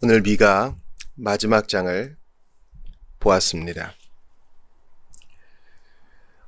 오늘 미가 마지막 장을 보았습니다.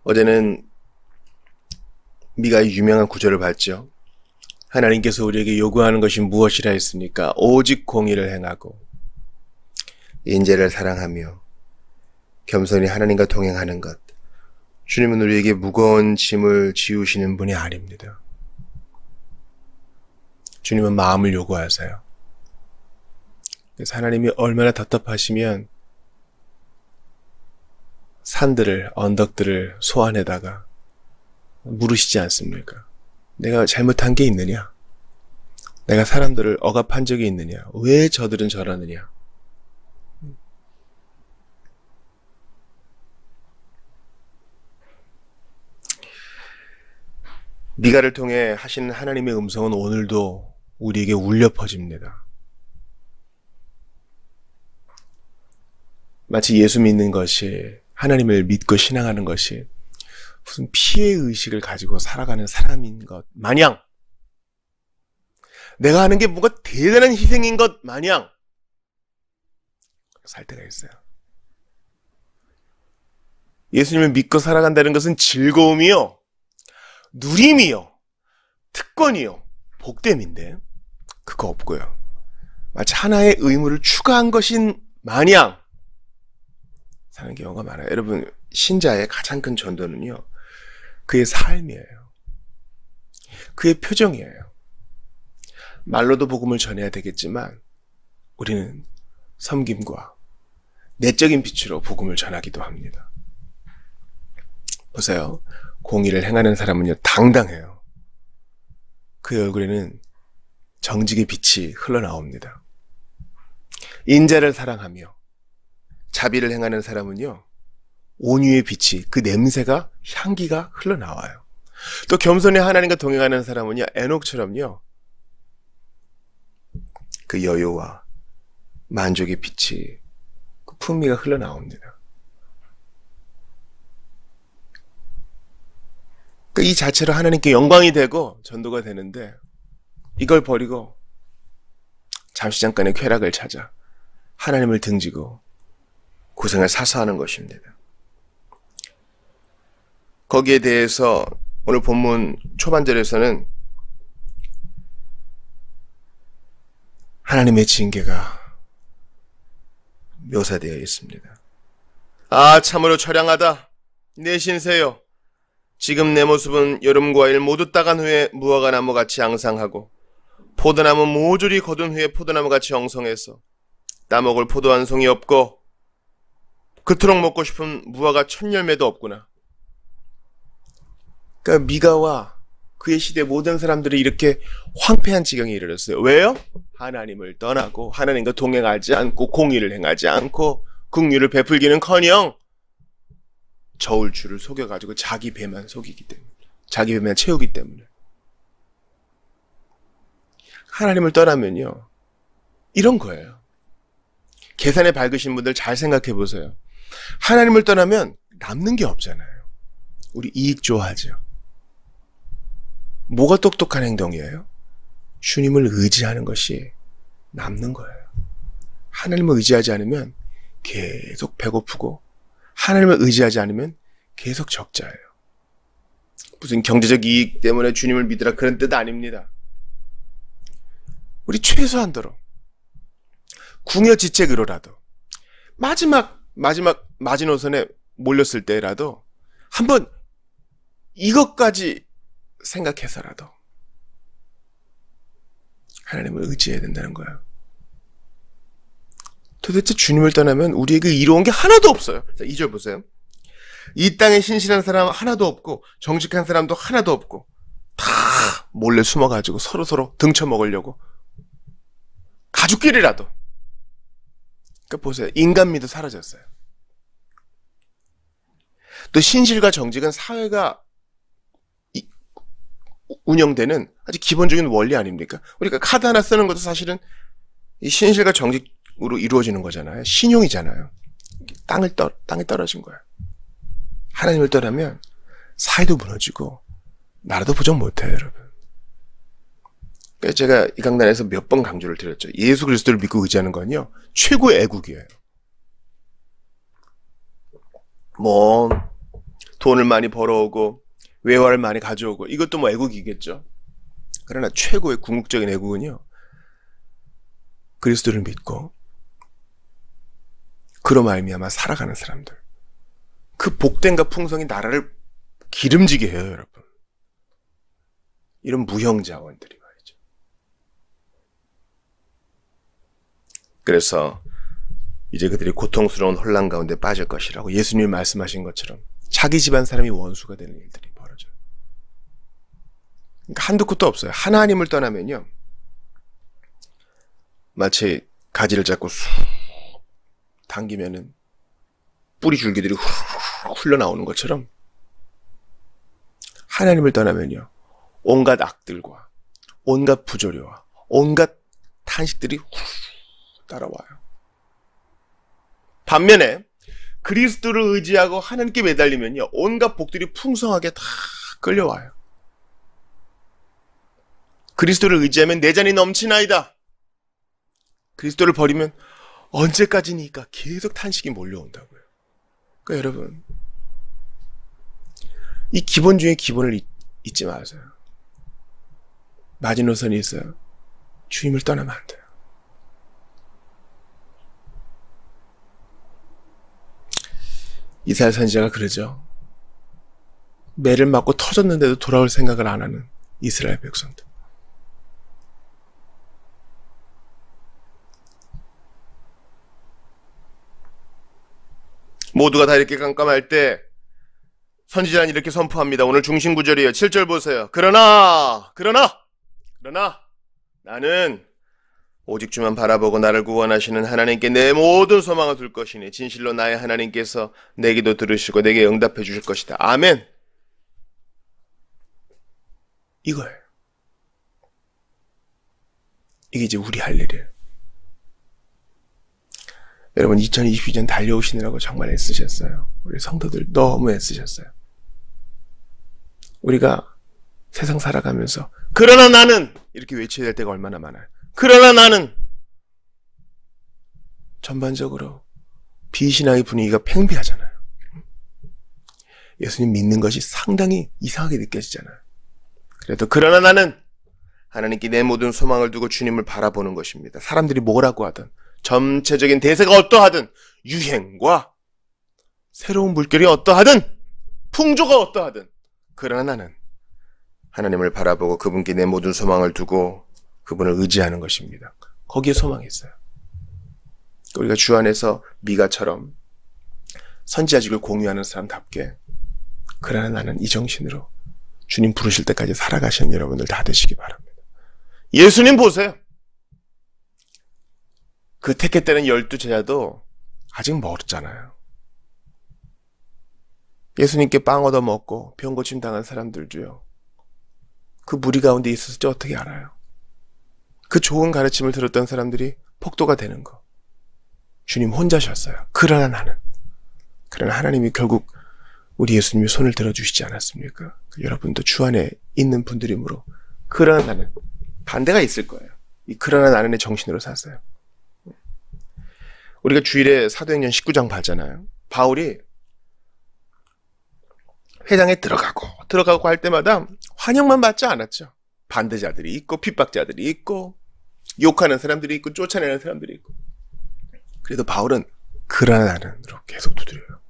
어제는 미가의 유명한 구절을 봤죠. 하나님께서 우리에게 요구하는 것이 무엇이라 했습니까? 오직 공의를 행하고 인재를 사랑하며 겸손히 하나님과 동행하는 것. 주님은 우리에게 무거운 짐을 지우시는 분이 아닙니다. 주님은 마음을 요구하세요. 그래서 하나님이 얼마나 답답하시면 산들을, 언덕들을 소환에다가 물으시지 않습니까? 내가 잘못한 게 있느냐? 내가 사람들을 억압한 적이 있느냐? 왜 저들은 저러느냐? 미가를 통해 하시는 하나님의 음성은 오늘도 우리에게 울려 퍼집니다. 마치 예수 믿는 것이, 하나님을 믿고 신앙하는 것이 무슨 피해의식을 가지고 살아가는 사람인 것 마냥, 내가 하는 게 뭔가 대단한 희생인 것 마냥 살 때가 있어요. 예수님을 믿고 살아간다는 것은 즐거움이요, 누림이요, 특권이요, 복됨인데 그거 없고요. 마치 하나의 의무를 추가한 것인 마냥 사는 경우가 많아요. 여러분, 신자의 가장 큰 전도는요, 그의 삶이에요. 그의 표정이에요. 말로도 복음을 전해야 되겠지만 우리는 섬김과 내적인 빛으로 복음을 전하기도 합니다. 보세요. 공의를 행하는 사람은요, 당당해요. 그의 얼굴에는 정직의 빛이 흘러나옵니다. 인자를 사랑하며 자비를 행하는 사람은요, 온유의 빛이, 그 냄새가, 향기가 흘러나와요. 또 겸손히 하나님과 동행하는 사람은요, 에녹처럼요, 그 여유와 만족의 빛이, 그 풍미가 흘러나옵니다. 그러니까 이 자체로 하나님께 영광이 되고 전도가 되는데, 이걸 버리고 잠시 잠깐의 쾌락을 찾아 하나님을 등지고 고생을 사서하는 것입니다. 거기에 대해서 오늘 본문 초반절에서는 하나님의 징계가 묘사되어 있습니다. 아, 참으로 처량하다. 내 신세여. 지금 내 모습은 여름 과일 모두 따간 후에 무화과 나무같이 앙상하고 포도나무 모조리 거둔 후에 포도나무같이 엉성해서 따먹을 포도 한 송이 없고 그토록 먹고 싶은 무화과 첫 열매도 없구나. 그러니까 미가와 그의 시대 모든 사람들이 이렇게 황폐한 지경에 이르렀어요. 왜요? 하나님을 떠나고 하나님과 동행하지 않고 공의를 행하지 않고 긍휼을 베풀기는커녕 저울추를 속여가지고 자기 배만 속이기 때문에, 자기 배만 채우기 때문에. 하나님을 떠나면요, 이런 거예요. 계산에 밝으신 분들 잘 생각해 보세요. 하나님을 떠나면 남는 게 없잖아요. 우리 이익 좋아하죠. 뭐가 똑똑한 행동이에요? 주님을 의지하는 것이 남는 거예요. 하나님을 의지하지 않으면 계속 배고프고, 하나님을 의지하지 않으면 계속 적자예요. 무슨 경제적 이익 때문에 주님을 믿으라 그런 뜻 아닙니다. 우리 최소한도로 궁여지책으로라도 마지막 마지노선에 몰렸을 때라도 한번 이것까지 생각해서라도 하나님을 의지해야 된다는 거예요. 도대체 주님을 떠나면 우리에게 이로운 게 하나도 없어요. 자, 2절 보세요. 이 땅에 신실한 사람 하나도 없고 정직한 사람도 하나도 없고 다 몰래 숨어가지고 서로 등쳐먹으려고 가족끼리라도. 그러니까 보세요. 인간미도 사라졌어요. 또 신실과 정직은 사회가 운영되는 아주 기본적인 원리 아닙니까? 우리가 카드 하나 쓰는 것도 사실은 이 신실과 정직으로 이루어지는 거잖아요. 신용이잖아요. 땅에 떨어진 거예요. 하나님을 떠나면 사회도 무너지고 나라도 부정 못해요, 여러분. 그러니까 제가 이 강단에서 몇 번 강조를 드렸죠. 예수 그리스도를 믿고 의지하는 건요, 최고의 애국이에요. 뭐 돈을 많이 벌어오고 외화를 많이 가져오고 이것도 뭐 애국이겠죠. 그러나 최고의 궁극적인 애국은요, 그리스도를 믿고 그로 말미암아 살아가는 사람들, 그 복됨과 풍성이 나라를 기름지게 해요, 여러분. 이런 무형자원들이 말이죠. 그래서 이제 그들이 고통스러운 혼란 가운데 빠질 것이라고 예수님이 말씀하신 것처럼 자기 집안 사람이 원수가 되는 일들이 벌어져요. 그러니까 한두 끝도 없어요. 하나님을 떠나면요, 마치 가지를 잡고 쑥 당기면은 뿌리 줄기들이 훅 흘러나오는 것처럼, 하나님을 떠나면요, 온갖 악들과 온갖 부조리와 온갖 탄식들이 훅 따라와요. 반면에 그리스도를 의지하고 하나님께 매달리면요, 온갖 복들이 풍성하게 다 끌려와요. 그리스도를 의지하면 내 잔이 넘치나이다. 그리스도를 버리면 언제까지니까 계속 탄식이 몰려온다고요. 그러니까 여러분, 이 기본 중에 기본을 잊지 마세요. 마지노선이 있어요. 주님을 떠나면 안 돼요. 이사야 선지자가 그러죠. 매를 맞고 터졌는데도 돌아올 생각을 안 하는 이스라엘 백성들. 모두가 다 이렇게 깜깜할 때 선지자는 이렇게 선포합니다. 오늘 중심구절이에요. 7절 보세요. 그러나 나는 오직 주만 바라보고 나를 구원하시는 하나님께 내 모든 소망을 둘 것이니 진실로 나의 하나님께서 내 기도 들으시고 내게 응답해 주실 것이다. 아멘. 이거예요. 이게 이제 우리 할 일이에요. 여러분, 2022년 달려오시느라고 정말 애쓰셨어요. 우리 성도들 너무 애쓰셨어요. 우리가 세상 살아가면서 그러나 나는 이렇게 외쳐야 될 때가 얼마나 많아요. 그러나 나는, 전반적으로 비신앙의 분위기가 팽배하잖아요. 예수님 믿는 것이 상당히 이상하게 느껴지잖아요. 그래도 그러나 나는 하나님께 내 모든 소망을 두고 주님을 바라보는 것입니다. 사람들이 뭐라고 하든, 전체적인 대세가 어떠하든, 유행과 새로운 물결이 어떠하든, 풍조가 어떠하든, 그러나 나는 하나님을 바라보고 그분께 내 모든 소망을 두고 그분을 의지하는 것입니다. 거기에 소망이 있어요. 우리가 주 안에서 미가처럼 선지자직을 공유하는 사람답게, 그러나 나는 이 정신으로 주님 부르실 때까지 살아가시는 여러분들 다 되시기 바랍니다. 예수님 보세요. 그 택했다는 12제자도 아직 멀었잖아요. 예수님께 빵 얻어먹고 병고침 당한 사람들도요, 그 무리 가운데 있었을 때 어떻게 알아요? 그 좋은 가르침을 들었던 사람들이 폭도가 되는 거 주님 혼자셨어요. 그러나 하나님이 결국 우리 예수님이 손을 들어주시지 않았습니까? 여러분도 주 안에 있는 분들이므로 그러나 나는, 반대가 있을 거예요. 이 그러나 나는의 정신으로 사세요. 우리가 주일에 사도행전 19장 봤잖아요. 바울이 회당에 들어가고 할 때마다 환영만 받지 않았죠. 반대자들이 있고 핍박자들이 있고 욕하는 사람들이 있고 쫓아내는 사람들이 있고. 그래도 바울은 그러나 나는으로 계속 두드려요.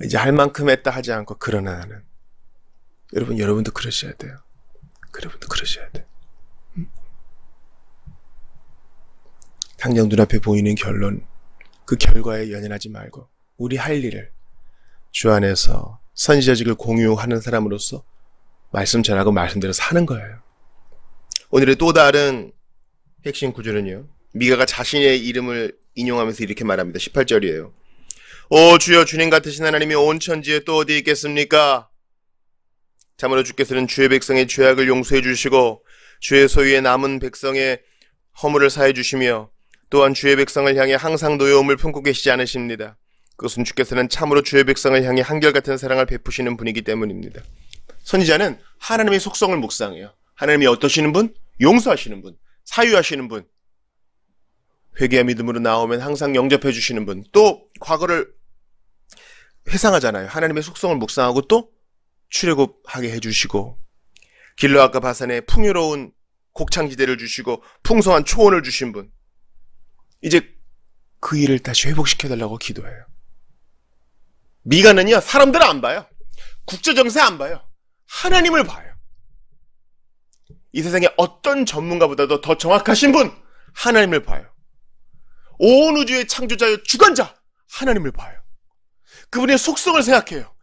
이제 할 만큼 했다 하지 않고 그러나 나는. 여러분도 그러셔야 돼요. 여러분도 그러셔야 돼요. 당장 눈앞에 보이는 결론, 그 결과에 연연하지 말고 우리 할 일을 주 안에서 선지자직을 공유하는 사람으로서 말씀 전하고 말씀대로 사는 거예요. 오늘의 또 다른 핵심 구절은요, 미가가 자신의 이름을 인용하면서 이렇게 말합니다. 18절이에요. 오 주여, 주님 같으신 하나님이 온 천지에 또 어디 있겠습니까? 참으로 주께서는 주의 백성의 죄악을 용서해 주시고 주의 소유의 남은 백성의 허물을 사해 주시며 또한 주의 백성을 향해 항상 노여움을 품고 계시지 않으십니다. 그것은 주께서는 참으로 주의 백성을 향해 한결같은 사랑을 베푸시는 분이기 때문입니다. 선지자는 하나님의 속성을 묵상해요. 하나님이 어떠시는 분? 용서하시는 분, 사유하시는 분, 회개와 믿음으로 나오면 항상 영접해 주시는 분, 또 과거를 회상하잖아요. 하나님의 속성을 묵상하고 또 출애굽하게 해주시고, 길르앗과 바산에 풍요로운 곡창지대를 주시고 풍성한 초원을 주신 분, 이제 그 일을 다시 회복시켜달라고 기도해요. 미가는요, 사람들은 안 봐요. 국제정세 안 봐요. 하나님을 봐요. 이 세상에 어떤 전문가보다도 더 정확하신 분, 하나님을 봐요. 온 우주의 창조자여 주관자, 하나님을 봐요. 그분의 속성을 생각해요.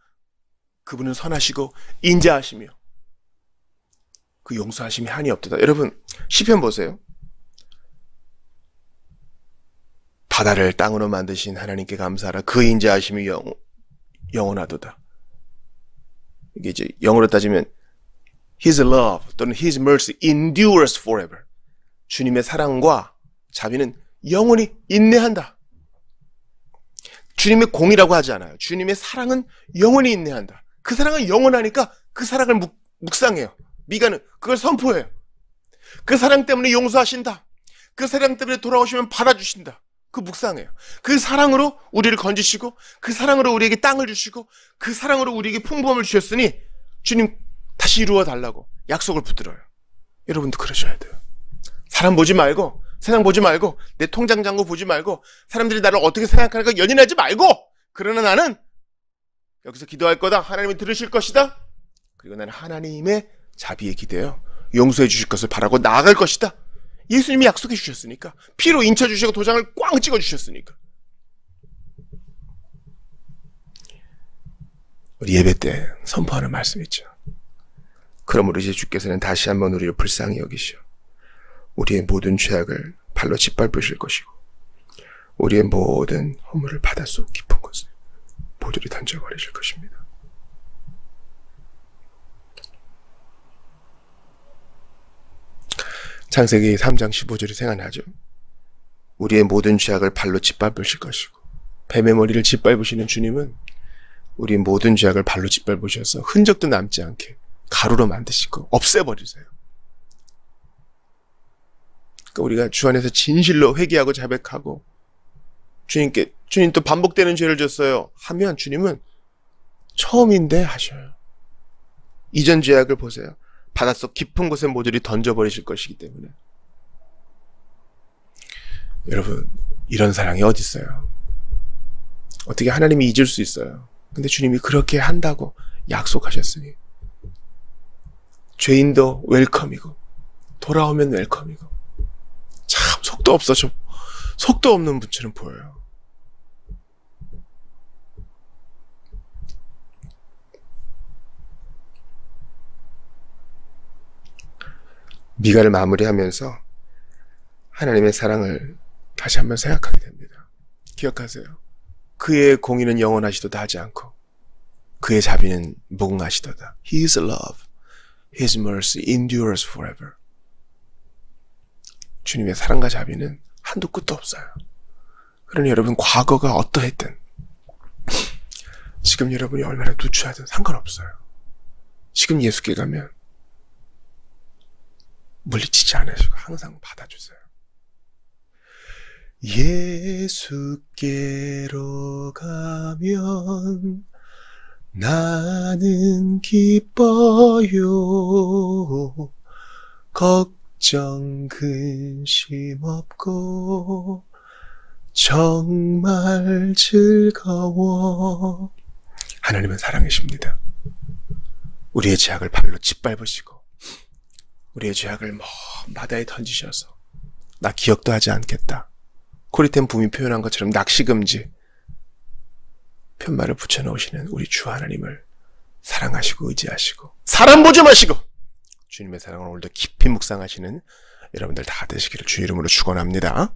그분은 선하시고 인자하시며 그 용서하심이 한이 없도다. 여러분, 시편 보세요. 바다를 땅으로 만드신 하나님께 감사하라. 그 인자하심이 영원하도다. 이게 이제 영어로 따지면 His love 또는 His mercy endures forever. 주님의 사랑과 자비는 영원히 인내한다. 주님의 공이라고 하지 않아요. 주님의 사랑은 영원히 인내한다. 그 사랑은 영원하니까 그 사랑을 묵상해요. 미가는 그걸 선포해요. 그 사랑 때문에 용서하신다. 그 사랑 때문에 돌아오시면 받아주신다. 그 묵상해요. 그 사랑으로 우리를 건지시고, 그 사랑으로 우리에게 땅을 주시고, 그 사랑으로 우리에게 풍부함을 주셨으니 주님 다시 이루어 달라고 약속을 붙들어요. 여러분도 그러셔야 돼요. 사람 보지 말고, 세상 보지 말고, 내 통장 잔고 보지 말고, 사람들이 나를 어떻게 생각할까 연연하지 말고, 그러나 나는 여기서 기도할 거다. 하나님이 들으실 것이다. 그리고 나는 하나님의 자비에 기대요. 용서해 주실 것을 바라고 나아갈 것이다. 예수님이 약속해 주셨으니까. 피로 인쳐 주시고 도장을 꽝 찍어 주셨으니까. 우리 예배 때 선포하는 말씀 있죠. 그러므로 이제 주께서는 다시 한번 우리를 불쌍히 여기시오. 우리의 모든 죄악을 발로 짓밟으실 것이고, 우리의 모든 허물을 바닷속 깊은 곳에 모조리 던져버리실 것입니다. 창세기 3장 15절이 생각나죠. 우리의 모든 죄악을 발로 짓밟으실 것이고, 뱀의 머리를 짓밟으시는 주님은 우리의 모든 죄악을 발로 짓밟으셔서 흔적도 남지 않게 가루로 만드시고 없애버리세요. 그러니까 우리가 주 안에서 진실로 회개하고 자백하고 주님께, 주님 또 반복되는 죄를 졌어요 하면 주님은 처음인데 하셔요. 이전 죄악을 보세요. 바닷속 깊은 곳에 모조리 던져버리실 것이기 때문에. 여러분, 이런 사랑이 어디 있어요? 어떻게 하나님이 잊을 수 있어요? 근데 주님이 그렇게 한다고 약속하셨으니 죄인도 웰컴이고 돌아오면 웰컴이고, 참 속도 없어. 좀 속도 없는 분처럼 보여요. 미가를 마무리하면서 하나님의 사랑을 다시 한번 생각하게 됩니다. 기억하세요. 그의 공의는 영원하시도다 하지 않고 그의 자비는 무궁하시도다. His love, His mercy endures forever. 주님의 사랑과 자비는 한도 끝도 없어요. 그러니 여러분, 과거가 어떠했든 지금 여러분이 얼마나 누추하든 상관없어요. 지금 예수께 가면 물리치지 않으시고 항상 받아주세요. 예수께로 가면 나는 기뻐요. 걱정 근심 없고 정말 즐거워. 하나님은 사랑이십니다. 우리의 죄악을 발로 짓밟으시고 우리의 죄악을 먼 바다에 던지셔서 나 기억도 하지 않겠다. 코리텐 붐이 표현한 것처럼 낚시금지 편말을 붙여놓으시는 우리 주 하나님을 사랑하시고 의지하시고 사람 보지 마시고 주님의 사랑을 오늘도 깊이 묵상하시는 여러분들 다 되시기를 주 이름으로 축원합니다.